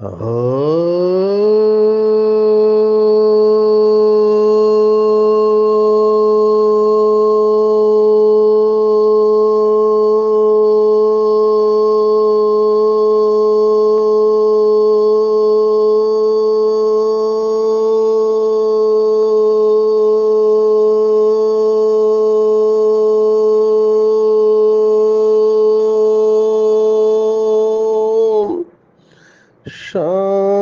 ओम शांति।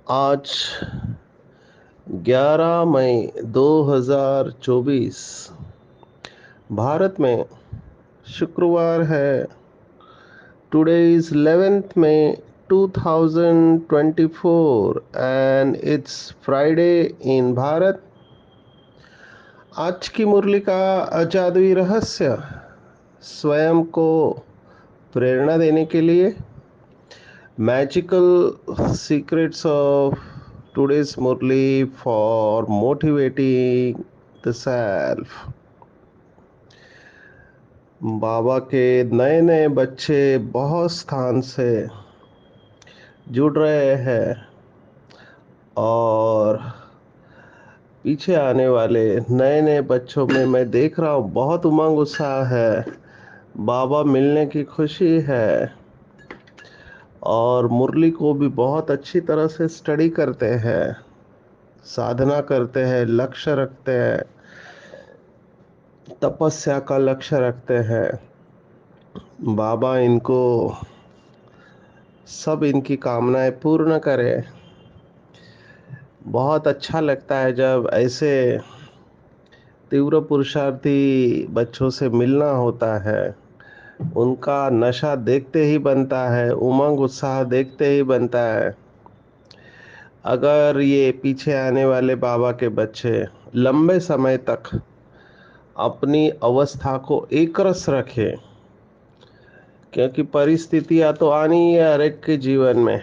आज 11 मई 2024 भारत में शुक्रवार है। Today is 11th May 2024 and it's Friday in Bharat. आज की मुरली का जादुई रहस्य स्वयं को प्रेरणा देने के लिए magical secrets of today's Murli for motivating the self. बाबा के नए नए बच्चे बहुत स्थान से जुड़ रहे हैं और पीछे आने वाले नए नए बच्चों में मैं देख रहा हूँ बहुत उमंग उत्साह है। बाबा मिलने की खुशी है और मुरली को भी बहुत अच्छी तरह से स्टडी करते हैं, साधना करते हैं, लक्ष्य रखते हैं, तपस्या का लक्ष्य रखते हैं। बाबा इनको सब इनकी कामनाएं पूर्ण करे। बहुत अच्छा लगता है जब ऐसे तीव्र पुरुषार्थी बच्चों से मिलना होता है। उनका नशा देखते ही बनता है, उमंग उत्साह देखते ही बनता है। अगर ये पीछे आने वाले बाबा के बच्चे लंबे समय तक अपनी अवस्था को एक रस रखें, क्योंकि परिस्थितियां तो आनी ही है हर एक के जीवन में।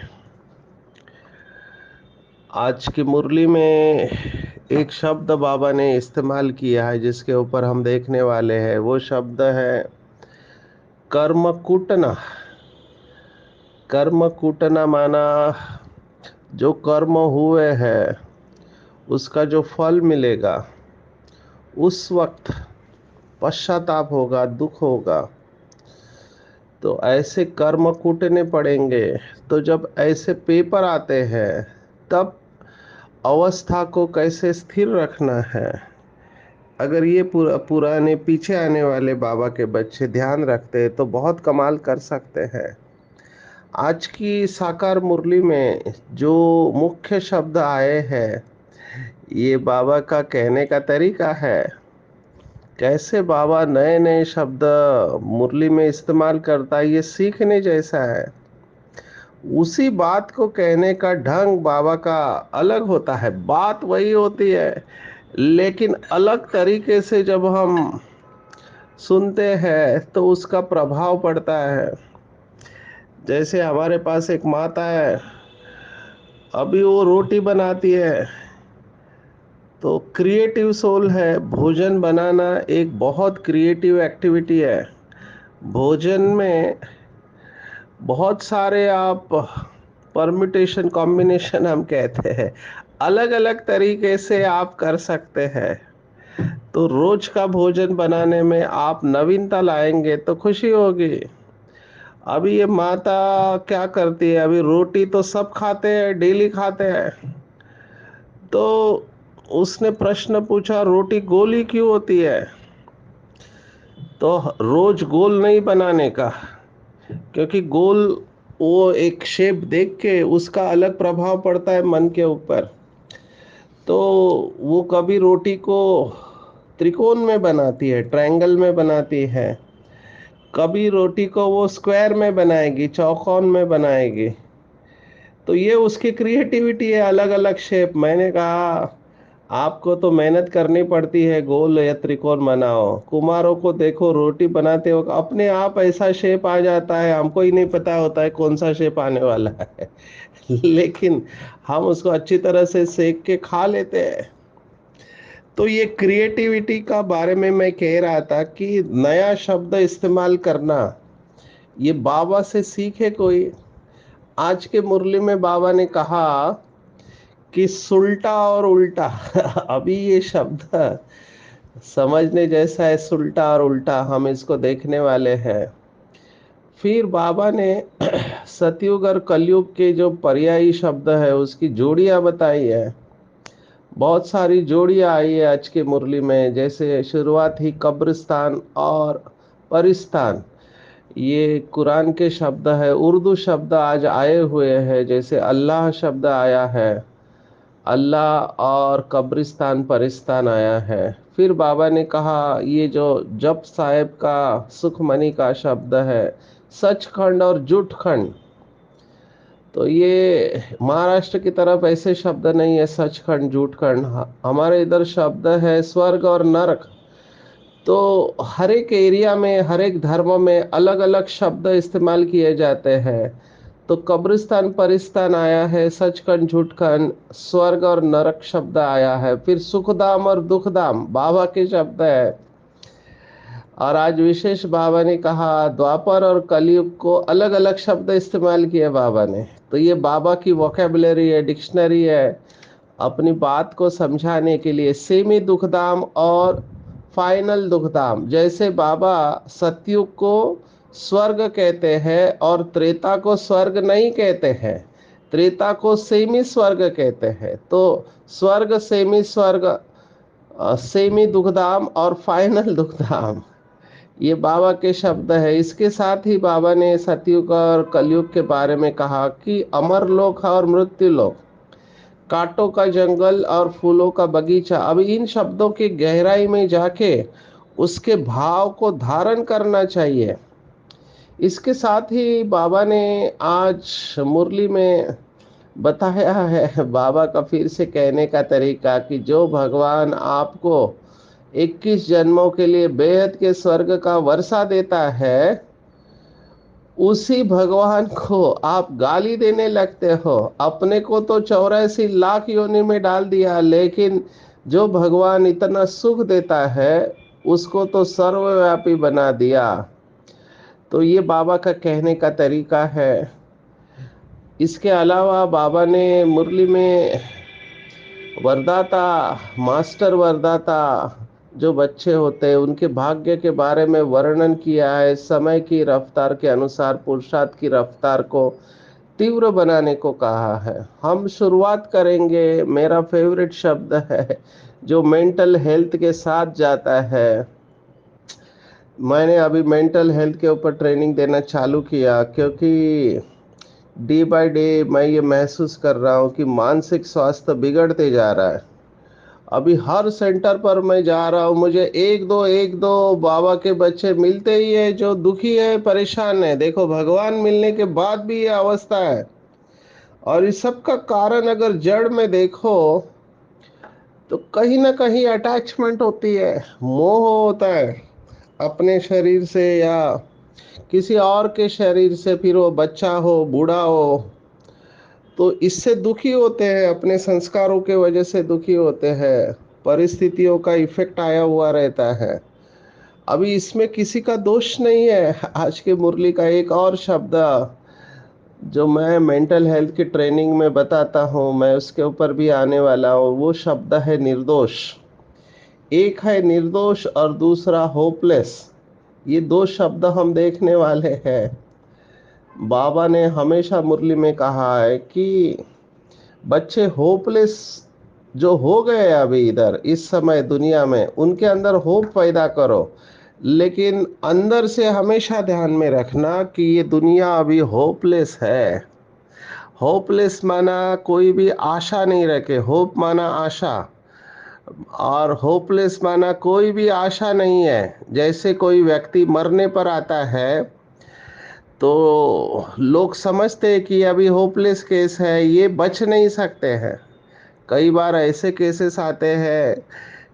आज की मुरली में एक शब्द बाबा ने इस्तेमाल किया है जिसके ऊपर हम देखने वाले हैं। वो शब्द है कर्म कूटना। कर्म कूटना माना जो कर्म हुए हैं उसका जो फल मिलेगा उस वक्त पश्चाताप होगा, दुख होगा। तो ऐसे कर्म कूटने पड़ेंगे। तो जब ऐसे पेपर आते हैं तब अवस्था को कैसे स्थिर रखना है, अगर ये पुराने पीछे आने वाले बाबा के बच्चे ध्यान रखते हैं तो बहुत कमाल कर सकते हैं। आज की साकार मुरली में जो मुख्य शब्द आए हैं ये बाबा का कहने का तरीका है। कैसे बाबा नए नए शब्द मुरली में इस्तेमाल करता है, ये सीखने जैसा है। उसी बात को कहने का ढंग बाबा का अलग होता है। बात वही होती है लेकिन अलग तरीके से जब हम सुनते हैं तो उसका प्रभाव पड़ता है। जैसे हमारे पास एक माता है, अभी वो रोटी बनाती है तो क्रिएटिव सोल है। भोजन बनाना एक बहुत क्रिएटिव एक्टिविटी है। भोजन में बहुत सारे आप परम्यूटेशन कॉम्बिनेशन हम कहते हैं, अलग अलग तरीके से आप कर सकते हैं। तो रोज का भोजन बनाने में आप नवीनता लाएंगे तो खुशी होगी। अभी ये माता क्या करती है, अभी रोटी तो सब खाते हैं, डेली खाते हैं। तो उसने प्रश्न पूछा रोटी गोली क्यों होती है। तो रोज गोल नहीं बनाने का, क्योंकि गोल वो एक शेप देख के उसका अलग प्रभाव पड़ता है मन के ऊपर। तो वो कभी रोटी को त्रिकोण में बनाती है, ट्रायंगल में बनाती है, कभी रोटी को वो स्क्वायर में बनाएगी, चौकोन में बनाएगी। तो ये उसकी क्रिएटिविटी है, अलग अलग शेप। मैंने कहा आपको तो मेहनत करनी पड़ती है, गोल या त्रिकोण बनाओ। कुम्हारों को देखो रोटी बनाते वक्त अपने आप ऐसा शेप आ जाता है, हमको ही नहीं पता होता है कौन सा शेप आने वाला है लेकिन हम उसको अच्छी तरह से सेक के खा लेते हैं। तो ये क्रिएटिविटी का बारे में मैं कह रहा था कि नया शब्द इस्तेमाल करना ये बाबा से सीखे कोई। आज के मुरली में बाबा ने कहा कि सुलटा और उल्टा अभी ये शब्द समझने जैसा है, सुलटा और उल्टा, हम इसको देखने वाले हैं। फिर बाबा ने सतयुग और कलयुग के जो पर्यायी शब्द है उसकी जोड़ियां बताई है। बहुत सारी जोड़ियां आई है आज के मुरली में। जैसे शुरुआत ही कब्रिस्तान और परिस्तान, ये कुरान के शब्द है। उर्दू शब्द आज आए हुए हैं, जैसे अल्लाह शब्द आया है, अल्लाह, और कब्रिस्तान परिस्तान आया है। फिर बाबा ने कहा ये जो जप साहेब का सुखमणि का शब्द है, सचखंड और जुटखंड, तो ये महाराष्ट्र की तरफ ऐसे शब्द नहीं है सचखंड झूठखंड। हमारे इधर शब्द है स्वर्ग और नरक। तो हर एक एरिया में, हर एक धर्म में अलग अलग शब्द इस्तेमाल किए जाते हैं। तो कब्रिस्तान परिस्तान आया है, सचखंड झूठखंड, स्वर्ग और नरक शब्द आया है। फिर सुखधाम और दुखधाम बाबा के शब्द है। और आज विशेष बाबा ने कहा द्वापर और कलयुग को अलग अलग शब्द इस्तेमाल किए बाबा ने। तो ये बाबा की वोकेबलरी है, डिक्शनरी है, अपनी बात को समझाने के लिए। सेमी दुखधाम और फाइनल दुखधाम, जैसे बाबा सतयुग को स्वर्ग कहते हैं और त्रेता को स्वर्ग नहीं कहते हैं, त्रेता को सेमी स्वर्ग कहते हैं। तो स्वर्ग, सेमी स्वर्ग, सेमी दुखधाम और फाइनल दुखधाम, ये बाबा के शब्द है। इसके साथ ही बाबा ने सतयुग और कलयुग के बारे में कहा कि अमर लोक और मृत्यु लोक, कांटों का जंगल और फूलों का बगीचा। अब इन शब्दों की गहराई में जाके उसके भाव को धारण करना चाहिए। इसके साथ ही बाबा ने आज मुरली में बताया है, बाबा का फिर से कहने का तरीका, कि जो भगवान आपको 21 जन्मों के लिए बेहद के स्वर्ग का वर्षा देता है, उसी भगवान को आप गाली देने लगते हो। अपने को तो 84 लाख योनि में डाल दिया, लेकिन जो भगवान इतना सुख देता है उसको तो सर्वव्यापी बना दिया। तो ये बाबा का कहने का तरीका है। इसके अलावा बाबा ने मुरली में वरदाता, मास्टर वरदाता जो बच्चे होते हैं उनके भाग्य के बारे में वर्णन किया है। समय की रफ्तार के अनुसार पुरुषार्थ की रफ्तार को तीव्र बनाने को कहा है। हम शुरुआत करेंगे, मेरा फेवरेट शब्द है जो मेंटल हेल्थ के साथ जाता है। मैंने अभी मेंटल हेल्थ के ऊपर ट्रेनिंग देना चालू किया, क्योंकि डे बाय डे मैं ये महसूस कर रहा हूँ कि मानसिक स्वास्थ्य बिगड़ते जा रहा है। अभी हर सेंटर पर मैं जा रहा हूँ, मुझे एक दो बाबा के बच्चे मिलते ही है जो दुखी है, परेशान है। देखो, भगवान मिलने के बाद भी ये अवस्था है। और इस सब का कारण अगर जड़ में देखो तो कहीं ना कहीं अटैचमेंट होती है, मोह होता है अपने शरीर से या किसी और के शरीर से। फिर वो बच्चा हो, बूढ़ा हो, तो इससे दुखी होते हैं, अपने संस्कारों के वजह से दुखी होते हैं, परिस्थितियों का इफेक्ट आया हुआ रहता है। अभी इसमें किसी का दोष नहीं है। आज के मुरली का एक और शब्द जो मैं मेंटल हेल्थ की ट्रेनिंग में बताता हूँ, मैं उसके ऊपर भी आने वाला हूँ, वो शब्द है निर्दोष। एक है निर्दोष और दूसरा होपलेस। ये दो शब्द हम देखने वाले हैं। बाबा ने हमेशा मुरली में कहा है कि बच्चे होपलेस जो हो गए अभी इधर इस समय दुनिया में, उनके अंदर होप पैदा करो। लेकिन अंदर से हमेशा ध्यान में रखना कि ये दुनिया अभी होपलेस है। होपलेस माना कोई भी आशा नहीं रखे, होप माना आशा, और होपलेस माना कोई भी आशा नहीं है। जैसे कोई व्यक्ति मरने पर आता है तो लोग समझते हैं कि अभी होपलेस केस है, ये बच नहीं सकते हैं। कई बार ऐसे केसेस आते हैं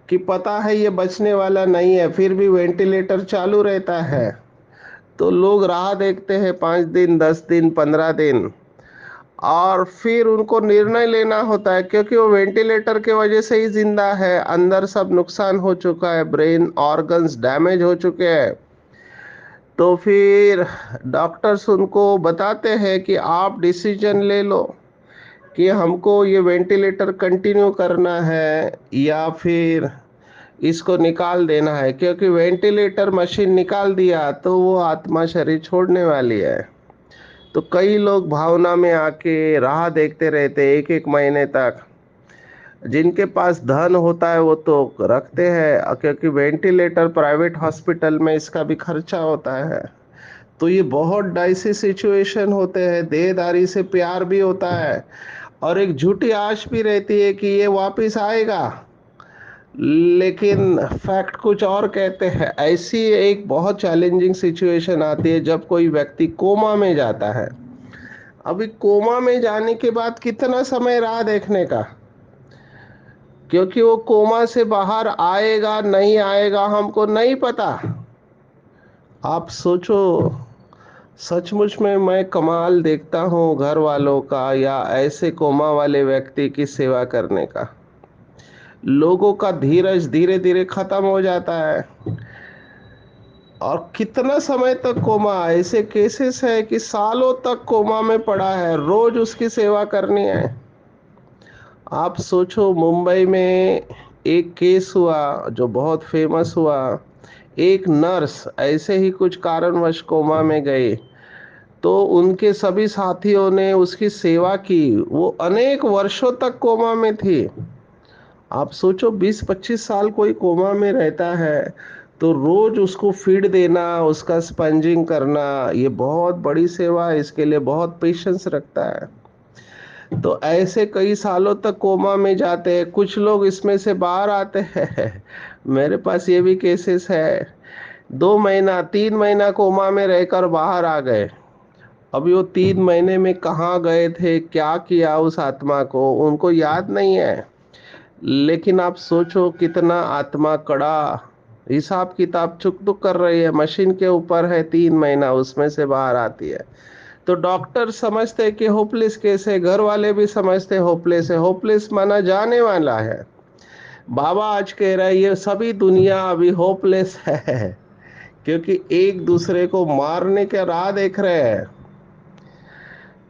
कि पता है ये बचने वाला नहीं है, फिर भी वेंटिलेटर चालू रहता है। तो लोग राह देखते हैं 5 दिन, 10 दिन, 15 दिन, और फिर उनको निर्णय लेना होता है, क्योंकि वो वेंटिलेटर के वजह से ही जिंदा है। अंदर सब नुकसान हो चुका है, ब्रेन ऑर्गन्स डैमेज हो चुके हैं। तो फिर डॉक्टर्स उनको बताते हैं कि आप डिसीजन ले लो कि हमको ये वेंटिलेटर कंटिन्यू करना है या फिर इसको निकाल देना है, क्योंकि वेंटिलेटर मशीन निकाल दिया तो वो आत्मा शरीर छोड़ने वाली है। तो कई लोग भावना में आके राह देखते रहते एक एक महीने तक। जिनके पास धन होता है वो तो रखते हैं, क्योंकि वेंटिलेटर प्राइवेट हॉस्पिटल में इसका भी खर्चा होता है। तो ये बहुत डाइसी सिचुएशन होते हैं। देहदारी से प्यार भी होता है और एक झूठी आश भी रहती है कि ये वापस आएगा, लेकिन फैक्ट कुछ और कहते हैं। ऐसी एक बहुत चैलेंजिंग सिचुएशन आती है जब कोई व्यक्ति कोमा में जाता है। अभी कोमा में जाने के बाद कितना समय रहा देखने का, क्योंकि वो कोमा से बाहर आएगा नहीं आएगा हमको नहीं पता। आप सोचो, सचमुच में मैं कमाल देखता हूँ घर वालों का या ऐसे कोमा वाले व्यक्ति की सेवा करने का। लोगों का धीरज धीरे धीरे खत्म हो जाता है। और कितना समय तक कोमा, ऐसे केसेस है कि सालों तक कोमा में पड़ा है, रोज उसकी सेवा करनी है। आप सोचो, मुंबई में एक केस हुआ जो बहुत फेमस हुआ। एक नर्स ऐसे ही कुछ कारणवश कोमा में गई, तो उनके सभी साथियों ने उसकी सेवा की। वो अनेक वर्षों तक कोमा में थी। आप सोचो, 20-25 साल कोई कोमा में रहता है तो रोज उसको फीड देना, उसका स्पंजिंग करना, ये बहुत बड़ी सेवा है। इसके लिए बहुत पेशेंस रखता है। तो ऐसे कई सालों तक कोमा में जाते हैं। कुछ लोग इसमें से बाहर आते हैं। मेरे पास ये भी केसेस है, 2 महीना 3 महीना कोमा में रहकर बाहर आ गए। अभी वो 3 महीने में कहाँ गए थे, क्या किया उस आत्मा को, उनको याद नहीं है। लेकिन आप सोचो, कितना आत्मा कड़ा हिसाब किताब चुक कर रही है। मशीन के ऊपर है, 3 महीना उसमें से बाहर आती है। तो डॉक्टर समझते हैं कि होपलेस केस है, घर वाले भी समझते हैं होपलेस है। होपलेस माना जाने वाला है। बाबा आज कह रहा है ये सभी दुनिया अभी होपलेस है, क्योंकि एक दूसरे को मारने के राह देख रहे हैं,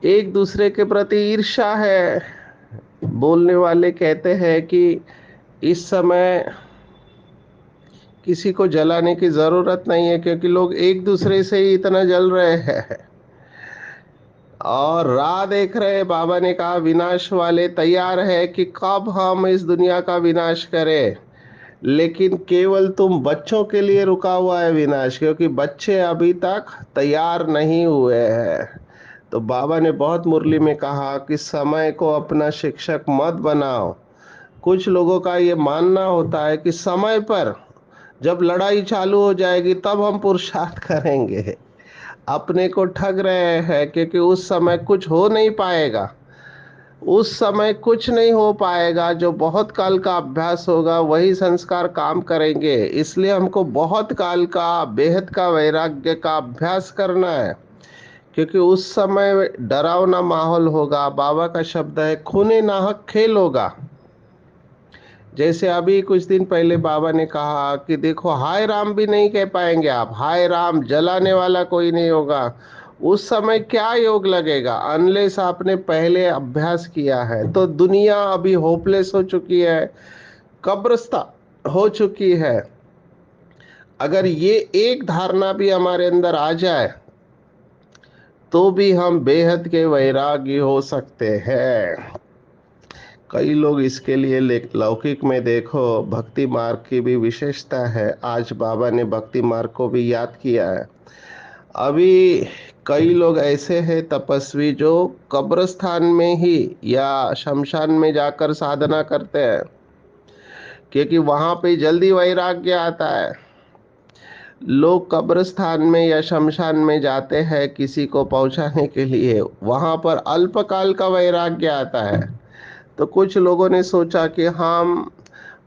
एक दूसरे के प्रति ईर्ष्या है। बोलने वाले कहते हैं कि इस समय किसी को जलाने की जरूरत नहीं है, क्योंकि लोग एक दूसरे से ही इतना जल रहे हैं और राह देख रहे हैं। बाबा ने कहा विनाश वाले तैयार है कि कब हम इस दुनिया का विनाश करें, लेकिन केवल तुम बच्चों के लिए रुका हुआ है विनाश, क्योंकि बच्चे अभी तक तैयार नहीं हुए हैं। तो बाबा ने बहुत मुरली में कहा कि समय को अपना शिक्षक मत बनाओ। कुछ लोगों का ये मानना होता है कि समय पर जब लड़ाई चालू हो जाएगी तब हम पुरुषार्थ करेंगे। अपने को ठग रहे हैं, क्योंकि उस समय कुछ हो नहीं पाएगा। उस समय कुछ नहीं हो पाएगा। जो बहुत काल का अभ्यास होगा वही संस्कार काम करेंगे। इसलिए हमको बहुत काल का बेहद का वैराग्य का अभ्यास करना है, क्योंकि उस समय डरावना माहौल होगा। बाबा का शब्द है, खूने नाहक खेल होगा। जैसे अभी कुछ दिन पहले बाबा ने कहा कि देखो, हाय राम भी नहीं कह पाएंगे आप, हाय राम जलाने वाला कोई नहीं होगा। उस समय क्या योग लगेगा अनलेस आपने पहले अभ्यास किया है। तो दुनिया अभी होपलेस हो चुकी है, कब्रस्तान हो चुकी है। अगर ये एक धारणा भी हमारे अंदर आ जाए तो भी हम बेहद के वैरागी हो सकते हैं। कई लोग इसके लिए लौकिक में देखो, भक्ति मार्ग की भी विशेषता है। आज बाबा ने भक्ति मार्ग को भी याद किया है। अभी कई लोग ऐसे हैं तपस्वी जो कब्रस्तान में ही या शमशान में जाकर साधना करते हैं, क्योंकि वहां पे जल्दी वैराग्य आता है। लोग कब्रस्तान में या शमशान में जाते हैं किसी को पहुंचाने के लिए, वहां पर अल्पकाल का वैराग्य आता है। तो कुछ लोगों ने सोचा कि हम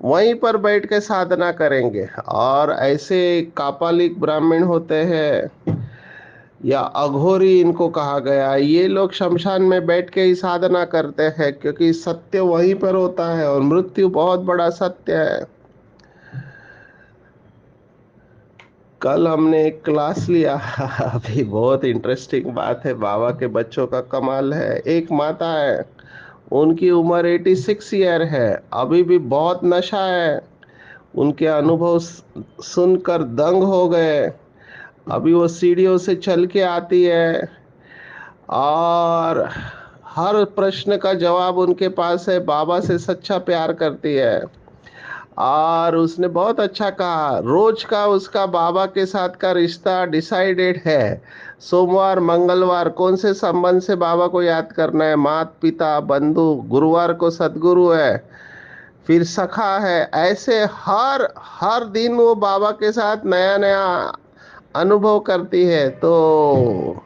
वहीं पर बैठ के साधना करेंगे। और ऐसे कापालिक ब्राह्मण होते हैं या अघोरी इनको कहा गया, ये लोग शमशान में बैठ के ही साधना करते हैं, क्योंकि सत्य वहीं पर होता है और मृत्यु बहुत बड़ा सत्य है। कल हमने एक क्लास लिया अभी बहुत इंटरेस्टिंग बात है। बाबा के बच्चों का कमाल है। एक माता है, उनकी उम्र 86 ईयर है, अभी भी बहुत नशा है। उनके अनुभव सुनकर दंग हो गए। अभी वो सीढ़ियों से चल के आती है और हर प्रश्न का जवाब उनके पास है। बाबा से सच्चा प्यार करती है। और उसने बहुत अच्छा कहा, रोज का उसका बाबा के साथ का रिश्ता डिसाइडेड है। सोमवार मंगलवार कौन से संबंध से बाबा को याद करना है, माता पिता बंधु, गुरुवार को सदगुरु है, फिर सखा है। ऐसे हर हर दिन वो बाबा के साथ नया नया अनुभव करती है। तो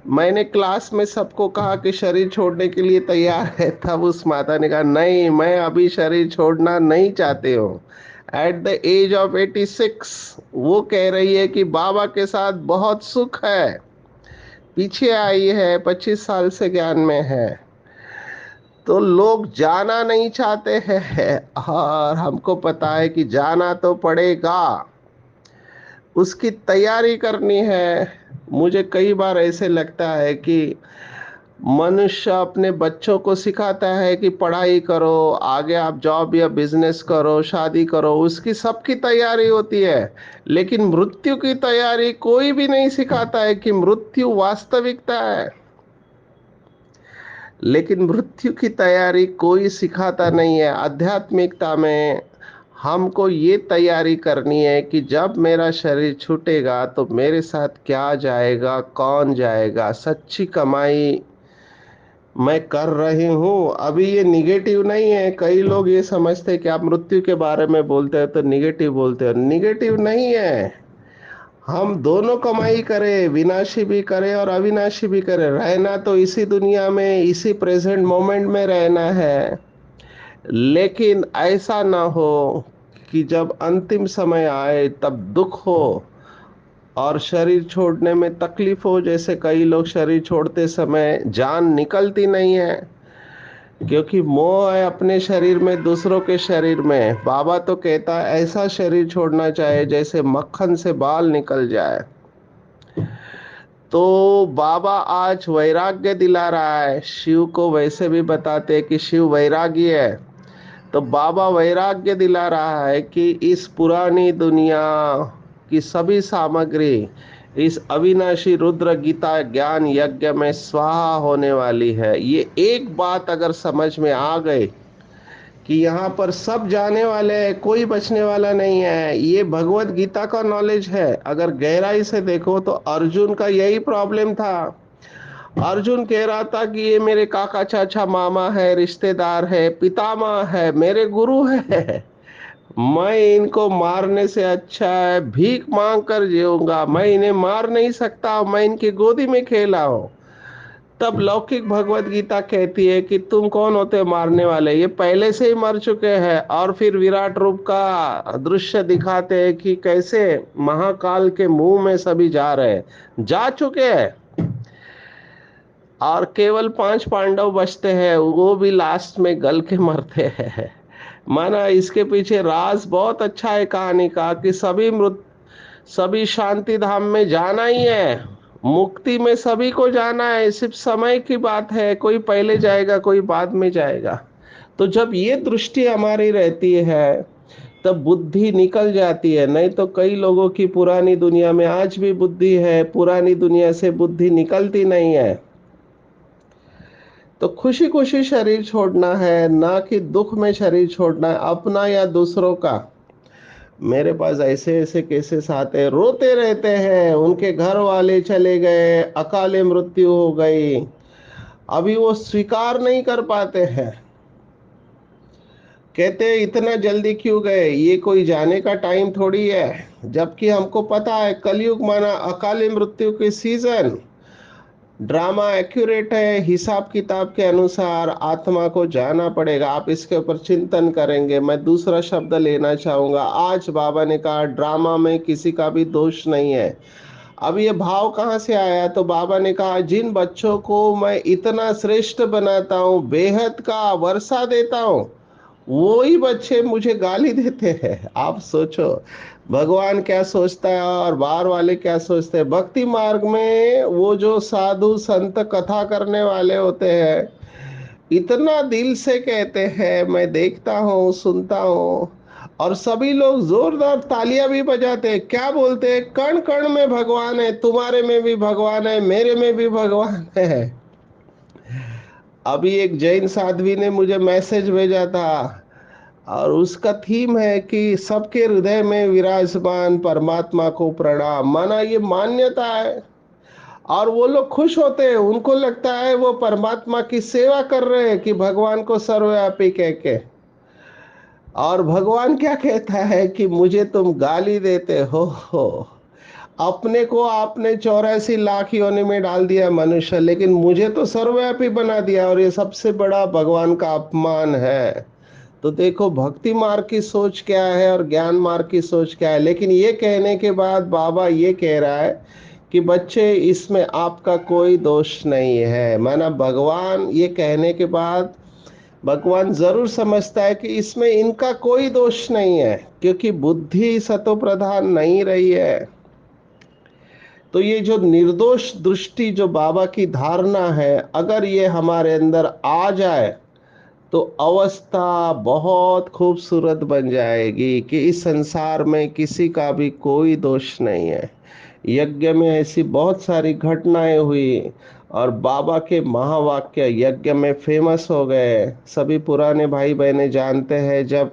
मैंने क्लास में सबको कहा कि शरीर छोड़ने के लिए तैयार है, तब उस माता ने कहा नहीं, मैं अभी शरीर छोड़ना नहीं चाहती हूँ। एट द एज ऑफ 86 वो कह रही है कि बाबा के साथ बहुत सुख है। पीछे आई है, 25 साल से ज्ञान में है। तो लोग जाना नहीं चाहते हैं और हमको पता है कि जाना तो पड़ेगा, उसकी तैयारी करनी है। मुझे कई बार ऐसे लगता है कि मनुष्य अपने बच्चों को सिखाता है कि पढ़ाई करो, आगे आप जॉब या बिजनेस करो, शादी करो, उसकी सबकी तैयारी होती है। लेकिन मृत्यु की तैयारी कोई भी नहीं सिखाता है कि मृत्यु वास्तविकता है। लेकिन मृत्यु की तैयारी कोई सिखाता नहीं है। आध्यात्मिकता में हमको ये तैयारी करनी है कि जब मेरा शरीर छूटेगा तो मेरे साथ क्या जाएगा, कौन जाएगा। सच्ची कमाई मैं कर रही हूँ। अभी ये निगेटिव नहीं है। कई लोग ये समझते हैं कि आप मृत्यु के बारे में बोलते हैं तो निगेटिव बोलते हैं। निगेटिव नहीं है। हम दोनों कमाई करें, विनाशी भी करें और अविनाशी भी करें। रहना तो इसी दुनिया में, इसी प्रेजेंट मोमेंट में रहना है। लेकिन ऐसा ना हो कि जब अंतिम समय आए तब दुख हो और शरीर छोड़ने में तकलीफ हो। जैसे कई लोग शरीर छोड़ते समय जान निकलती नहीं है क्योंकि मोह है अपने शरीर में, दूसरों के शरीर में। बाबा तो कहता है ऐसा शरीर छोड़ना चाहे जैसे मक्खन से बाल निकल जाए। तो बाबा आज वैराग्य दिला रहा है। शिव को वैसे भी बताते हैं कि शिव वैरागी है। तो बाबा वैराग्य दिला रहा है कि इस पुरानी दुनिया की सभी सामग्री इस अविनाशी रुद्र गीता ज्ञान यज्ञ में स्वाहा होने वाली है। ये एक बात अगर समझ में आ गई कि यहाँ पर सब जाने वाले हैं, कोई बचने वाला नहीं है, ये भगवत गीता का नॉलेज है। अगर गहराई से देखो तो अर्जुन का यही प्रॉब्लम था। अर्जुन कह रहा था कि ये मेरे काका चाचा मामा है, रिश्तेदार है, पितामह है, मेरे गुरु है। मैं इनको मारने से अच्छा है भीख मांग कर जीऊंगा। मैं इन्हें मार नहीं सकता, मैं इनकी गोदी में खेला हूं। तब लौकिक भगवत गीता कहती है कि तुम कौन होते मारने वाले, ये पहले से ही मर चुके हैं। और फिर विराट रूप का दृश्य दिखाते हैं कि कैसे महाकाल के मुंह में सभी जा रहे हैं, जा चुके हैं। और केवल 5 पांडव बचते हैं, वो भी लास्ट में गल के मरते हैं। माना इसके पीछे राज बहुत अच्छा है कहानी का कि सभी शांति धाम में जाना ही है। मुक्ति में सभी को जाना है, सिर्फ समय की बात है, कोई पहले जाएगा कोई बाद में जाएगा। तो जब ये दृष्टि हमारी रहती है तब बुद्धि निकल जाती है। नहीं तो कई लोगों की पुरानी दुनिया में आज भी बुद्धि है, पुरानी दुनिया से बुद्धि निकलती नहीं है। तो खुशी खुशी शरीर छोड़ना है, ना कि दुख में शरीर छोड़ना है, अपना या दूसरों का। मेरे पास ऐसे ऐसे केसेस आते हैं, रोते रहते हैं, उनके घर वाले चले गए, अकाले मृत्यु हो गई, अभी वो स्वीकार नहीं कर पाते हैं। कहते हैं इतना जल्दी क्यों गए, ये कोई जाने का टाइम थोड़ी है। जबकि हमको पता है कलयुग माना अकाली मृत्यु की सीजन। ड्रामा एक्यूरेट है, हिसाब किताब के अनुसार आत्मा को जाना पड़ेगा। आप इसके ऊपर चिंतन करेंगे। मैं दूसरा शब्द लेना चाहूंगा। आज बाबा ने कहा ड्रामा में किसी का भी दोष नहीं है। अब ये भाव कहाँ से आया, तो बाबा ने कहा जिन बच्चों को मैं इतना श्रेष्ठ बनाता हूँ, बेहद का वर्षा देता हूँ, वो ही बच्चे मुझे गाली देते हैं। आप सोचो भगवान क्या सोचता है और बाहर वाले क्या सोचते हैं। भक्ति मार्ग में वो जो साधु संत कथा करने वाले होते हैं, इतना दिल से कहते हैं, मैं देखता हूँ सुनता हूँ, और सभी लोग जोरदार तालियां भी बजाते हैं। क्या बोलते हैं, कण कण में भगवान है, तुम्हारे में भी भगवान है, मेरे में भी भगवान है। अभी एक जैन साध्वी ने मुझे मैसेज भेजा था, और उसका थीम है कि सबके हृदय में विराजमान परमात्मा को प्रणाम। माना ये मान्यता है, और वो लोग खुश होते हैं, उनको लगता है वो परमात्मा की सेवा कर रहे हैं कि भगवान को सर्वव्यापी कह के। और भगवान क्या कहता है कि मुझे तुम गाली देते हो। अपने को आपने 84 लाख योनि में डाल दिया मनुष्य, लेकिन मुझे तो सर्वव्यापी बना दिया, और ये सबसे बड़ा भगवान का अपमान है। तो देखो भक्ति मार्ग की सोच क्या है और ज्ञान मार्ग की सोच क्या है। लेकिन ये कहने के बाद बाबा ये कह रहा है कि बच्चे इसमें आपका कोई दोष नहीं है। माना भगवान ये कहने के बाद भगवान जरूर समझता है कि इसमें इनका कोई दोष नहीं है, क्योंकि बुद्धि सतो प्रधान नहीं रही है। तो ये जो निर्दोष दृष्टि जो बाबा की धारणा है, अगर ये हमारे अंदर आ जाए तो अवस्था बहुत खूबसूरत बन जाएगी कि इस संसार में किसी का भी कोई दोष नहीं है। यज्ञ में ऐसी बहुत सारी घटनाएं हुई, और बाबा के महावाक्य यज्ञ में फेमस हो गए। सभी पुराने भाई बहनें जानते हैं, जब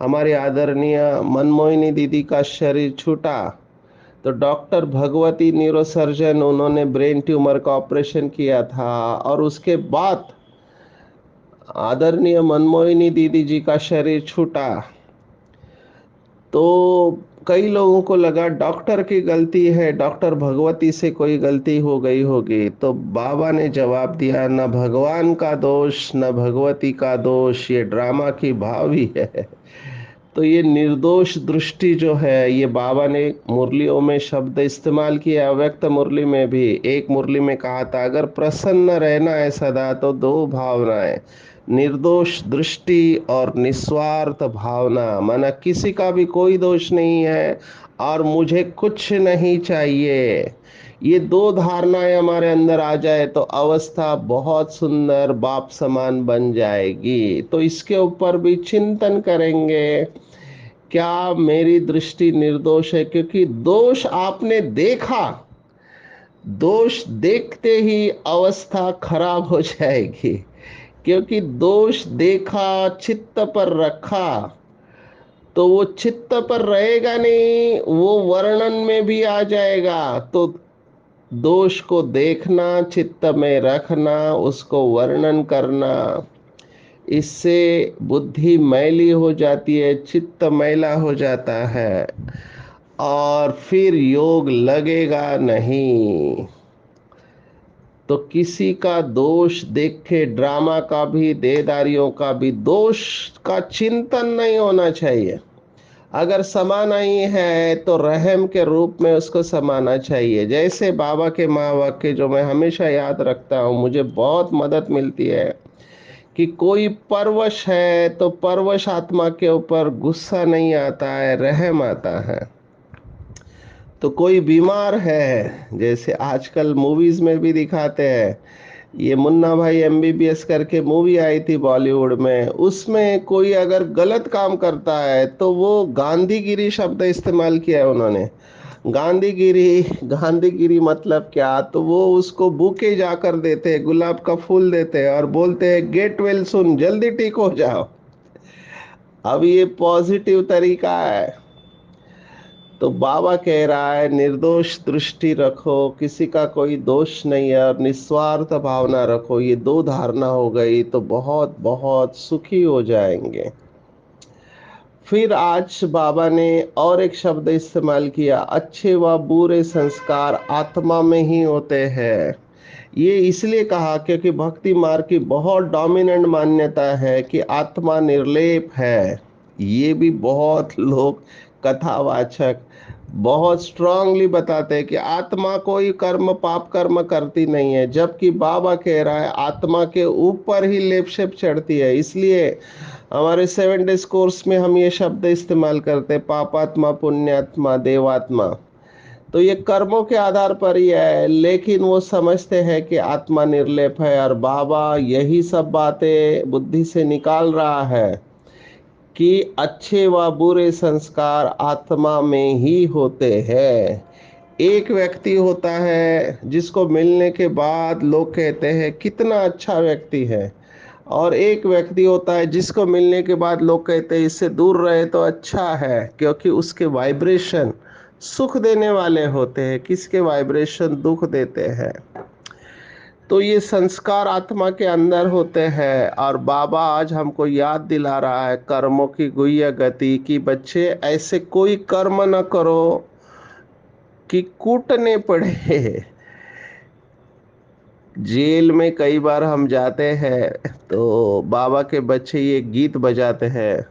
हमारी आदरणीय मनमोहिनी दीदी का शरीर छूटा, तो डॉक्टर भगवती न्यूरोसर्जन, उन्होंने ब्रेन ट्यूमर का ऑपरेशन किया था, और उसके बाद आदरणीय मनमोहिनी दीदी जी का शरीर छूटा। तो कई लोगों को लगा डॉक्टर की गलती है, डॉक्टर भगवती से कोई गलती हो गई होगी। तो बाबा ने जवाब दिया, न भगवान का दोष न भगवती का दोष, ये ड्रामा की भावी है। तो ये निर्दोष दृष्टि जो है, ये बाबा ने मुरलियों में शब्द इस्तेमाल किया। अव्यक्त मुरली में भी एक मुरली में कहा था, अगर प्रसन्न रहना है सदा तो दो भावनाएं, निर्दोष दृष्टि और निस्वार्थ भावना। माना किसी का भी कोई दोष नहीं है और मुझे कुछ नहीं चाहिए। ये दो धारणाएं हमारे अंदर आ जाए तो अवस्था बहुत सुंदर बाप समान बन जाएगी। तो इसके ऊपर भी चिंतन करेंगे, क्या मेरी दृष्टि निर्दोष है? क्योंकि दोष आपने देखा, दोष देखते ही अवस्था खराब हो जाएगी। क्योंकि दोष देखा, चित्त पर रखा, तो वो चित्त पर रहेगा नहीं, वो वर्णन में भी आ जाएगा। तो दोष को देखना, चित्त में रखना, उसको वर्णन करना, इससे बुद्धि मैली हो जाती है, चित्त मैला हो जाता है, और फिर योग लगेगा नहीं। तो किसी का दोष देख के, ड्रामा का भी देहदारियों का भी दोष का चिंतन नहीं होना चाहिए। अगर समाना ही है तो रहम के रूप में उसको समाना चाहिए। जैसे बाबा के महावाक्य जो मैं हमेशा याद रखता हूँ, मुझे बहुत मदद मिलती है कि कोई परवश है तो परवश आत्मा के ऊपर गुस्सा नहीं आता है, रहम आता है। तो कोई बीमार है, जैसे आजकल मूवीज में भी दिखाते हैं, ये मुन्ना भाई एमबीबीएस करके मूवी आई थी बॉलीवुड में, उसमें कोई अगर गलत काम करता है तो वो गांधीगिरी शब्द इस्तेमाल किया है उन्होंने। गांधीगिरी, गांधीगिरी मतलब क्या? तो वो उसको बुके जाकर देते हैं, गुलाब का फूल देते हैं और बोलते हैं गेट वेल सुन, जल्दी ठीक हो जाओ। अब ये पॉजिटिव तरीका है। तो बाबा कह रहा है निर्दोष दृष्टि रखो, किसी का कोई दोष नहीं है, और निस्वार्थ भावना रखो। ये दो धारणा हो गई तो बहुत बहुत सुखी हो जाएंगे। फिर आज बाबा ने और एक शब्द इस्तेमाल किया, अच्छे व बुरे संस्कार आत्मा में ही होते हैं। ये इसलिए कहा क्योंकि भक्ति मार्ग की बहुत डोमिनेंट मान्यता है कि आत्मा निर्लेप है। ये भी बहुत लोग कथावाचक बहुत स्ट्रांगली बताते हैं कि आत्मा कोई कर्म पाप कर्म करती नहीं है, जबकि बाबा कह रहा है आत्मा के ऊपर ही लेप शेप चढ़ती है। इसलिए हमारे 7 डेज कोर्स में हम ये शब्द इस्तेमाल करते हैं, पापात्मा, पुण्यात्मा, देवात्मा। तो ये कर्मों के आधार पर ही है, लेकिन वो समझते हैं कि आत्मा निर्लेप है, और बाबा यही सब बातें बुद्धि से निकाल रहा है कि अच्छे व बुरे संस्कार आत्मा में ही होते हैं। एक व्यक्ति होता है जिसको मिलने के बाद लोग कहते हैं कितना अच्छा व्यक्ति है, और एक व्यक्ति होता है जिसको मिलने के बाद लोग कहते हैं इससे दूर रहे तो अच्छा है, क्योंकि उसके वाइब्रेशन सुख देने वाले होते हैं, किसके वाइब्रेशन दुख देते हैं। तो ये संस्कार आत्मा के अंदर होते हैं, और बाबा आज हमको याद दिला रहा है कर्मों की गुह्य गति की, बच्चे ऐसे कोई कर्म न करो कि कूटने पड़े। जेल में कई बार हम जाते हैं तो बाबा के बच्चे ये गीत बजाते हैं,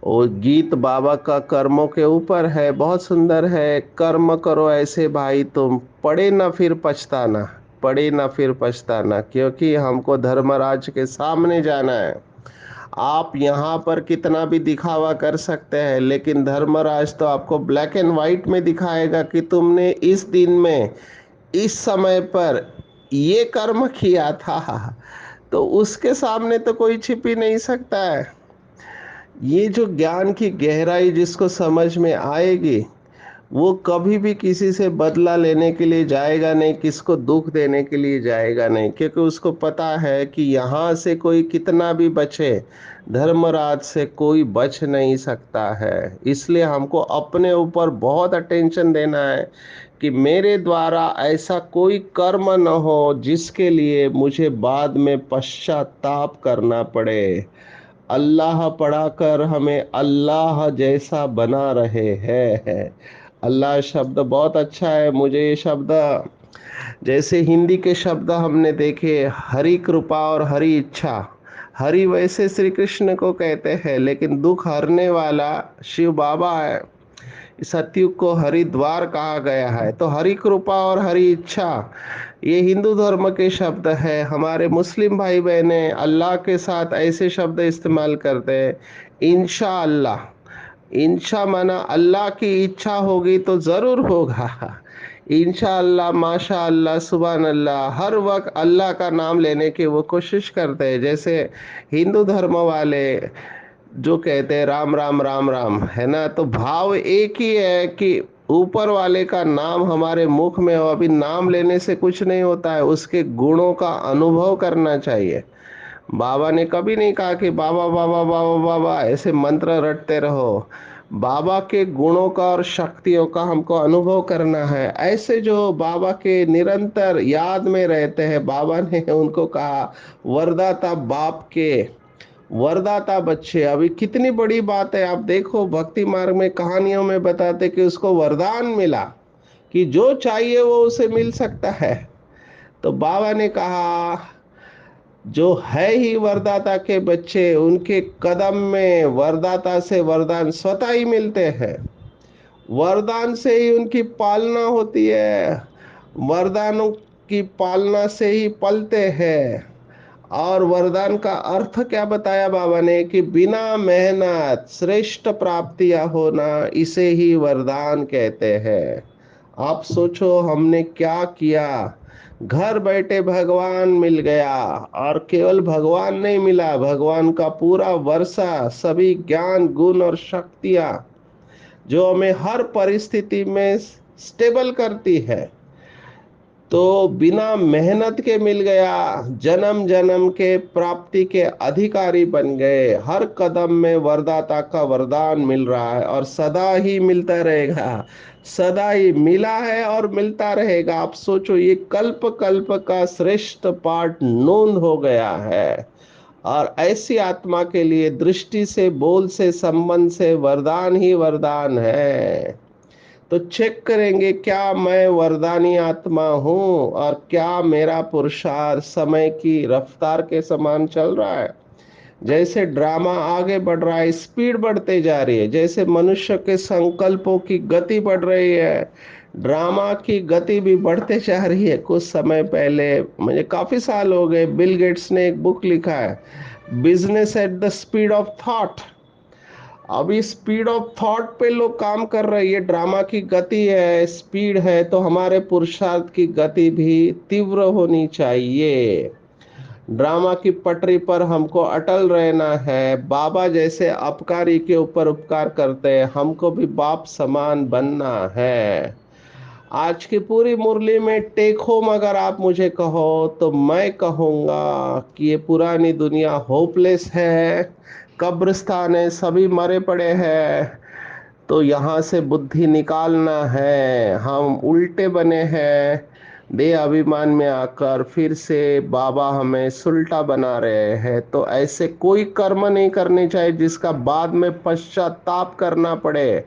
वो गीत बाबा का कर्मों के ऊपर है, बहुत सुंदर है। कर्म करो ऐसे भाई तुम, पड़े ना फिर पछताना, पड़े ना फिर पछताना, क्योंकि हमको धर्मराज के सामने जाना है। आप यहाँ पर कितना भी दिखावा कर सकते हैं, लेकिन धर्मराज तो आपको ब्लैक एंड व्हाइट में दिखाएगा कि तुमने इस दिन में इस समय पर ये कर्म किया था। तो उसके सामने तो कोई छिप ही नहीं सकता है। ये जो ज्ञान की गहराई जिसको समझ में आएगी, वो कभी भी किसी से बदला लेने के लिए जाएगा नहीं, किसको दुख देने के लिए जाएगा नहीं, क्योंकि उसको पता है कि यहाँ से कोई कितना भी बचे, धर्मराज से कोई बच नहीं सकता है। इसलिए हमको अपने ऊपर बहुत अटेंशन देना है कि मेरे द्वारा ऐसा कोई कर्म न हो जिसके लिए मुझे बाद में पश्चाताप करना पड़े। अल्लाह पढ़ाकर हमें अल्लाह जैसा बना रहे हैं। अल्लाह शब्द बहुत अच्छा है, मुझे ये शब्द, जैसे हिंदी के शब्द हमने देखे, हरि कृपा और हरि इच्छा। हरि वैसे श्री कृष्ण को कहते हैं, लेकिन दुख हरने वाला शिव बाबा है। सतयुग को हरिद्वार कहा गया है। तो हरि कृपा और हरि इच्छा ये हिंदू धर्म के शब्द है। हमारे मुस्लिम भाई बहने अल्लाह के साथ ऐसे शब्द इस्तेमाल करते हैं, इंशा अल्लाह। इंशा माना अल्लाह की इच्छा होगी तो ज़रूर होगा। इंशा अल्लाह, माशा अल्लाह, सुबहान अल्लाह, हर वक्त अल्लाह का नाम लेने की वो कोशिश करते हैं। जैसे हिंदू धर्म वाले जो कहते हैं राम राम राम राम, है ना, तो भाव एक ही है कि ऊपर वाले का नाम हमारे मुख में हो। अभी नाम लेने से कुछ नहीं होता है, उसके गुणों का अनुभव करना चाहिए। बाबा ने कभी नहीं कहा कि बाबा बाबा बाबा बाबा ऐसे मंत्र रटते रहो। बाबा के गुणों का और शक्तियों का हमको अनुभव करना है। ऐसे जो बाबा के निरंतर याद में रहते हैं, बाबा ने उनको कहा वरदाता बाप के वरदाता बच्चे। अभी कितनी बड़ी बात है, आप देखो भक्ति मार्ग में कहानियों में बताते कि उसको वरदान मिला कि जो चाहिए वो उसे मिल सकता है। तो बाबा ने कहा जो है ही वरदाता के बच्चे, उनके कदम में वरदाता से वरदान स्वतः ही मिलते हैं। वरदान से ही उनकी पालना होती है, वरदानों की पालना से ही पलते हैं। और वरदान का अर्थ क्या बताया बाबा ने कि बिना मेहनत श्रेष्ठ प्राप्तियां होना, इसे ही वरदान कहते हैं। आप सोचो हमने क्या किया, घर बैठे भगवान मिल गया, और केवल भगवान नहीं मिला, भगवान का पूरा वर्षा, सभी ज्ञान गुण और शक्तियां जो हमें हर परिस्थिति में स्टेबल करती है। तो बिना मेहनत के मिल गया, जन्म जन्म के प्राप्ति के अधिकारी बन गए। हर कदम में वरदाता का वरदान मिल रहा है, और सदा ही मिलता रहेगा। सदा ही मिला है और मिलता रहेगा। आप सोचो ये कल्प कल्प का श्रेष्ठ पाठ नोंद हो गया है। और ऐसी आत्मा के लिए दृष्टि से, बोल से, संबंध से वरदान ही वरदान है। तो चेक करेंगे क्या मैं वरदानी आत्मा हूँ, और क्या मेरा पुरुषार्थ समय की रफ्तार के समान चल रहा है। जैसे ड्रामा आगे बढ़ रहा है, स्पीड बढ़ते जा रही है, जैसे मनुष्य के संकल्पों की गति बढ़ रही है, ड्रामा की गति भी बढ़ते जा रही है। कुछ समय पहले, मुझे काफी साल हो गए, बिल गेट्स ने एक बुक लिखा है business at the speed of thought. अभी स्पीड ऑफ थॉट पे लोग काम कर रहे हैं। ये ड्रामा की गति है, स्पीड है, तो हमारे पुरुषार्थ की गति भी तीव्र होनी चाहिए। ड्रामा की पटरी पर हमको अटल रहना है। बाबा जैसे अपकारी के ऊपर उपकार करते हैं, हमको भी बाप समान बनना है। आज की पूरी मुरली में टेक होम अगर आप मुझे कहो तो मैं कहूँगा कि ये पुरानी दुनिया होपलेस है, कब्रिस्तान है, सभी मरे पड़े हैं। तो यहाँ से बुद्धि निकालना है। हम उल्टे बने हैं, देह अभिमान में आकर फिर से बाबा हमें सुल्टा बना रहे हैं। तो ऐसे कोई कर्म नहीं करने चाहिए जिसका बाद में पश्चाताप करना पड़े।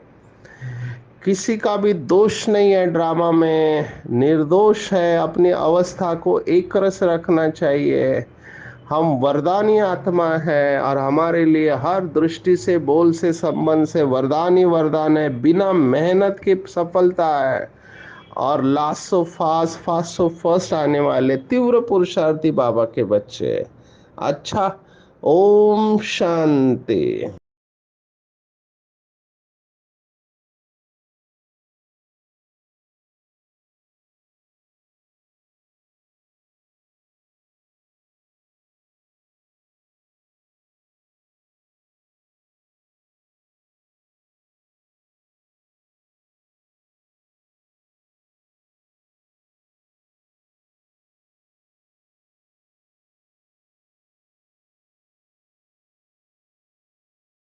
किसी का भी दोष नहीं है ड्रामा में, निर्दोष है। अपनी अवस्था को एक रस रखना चाहिए। हम वरदानी आत्मा है और हमारे लिए हर दृष्टि से, बोल से, संबंध से वरदान ही वरदान है। बिना मेहनत की सफलता है। और last so fast, fast so first आने वाले तीव्र पुरुषार्थी बाबा के बच्चे। अच्छा, ओम शांति।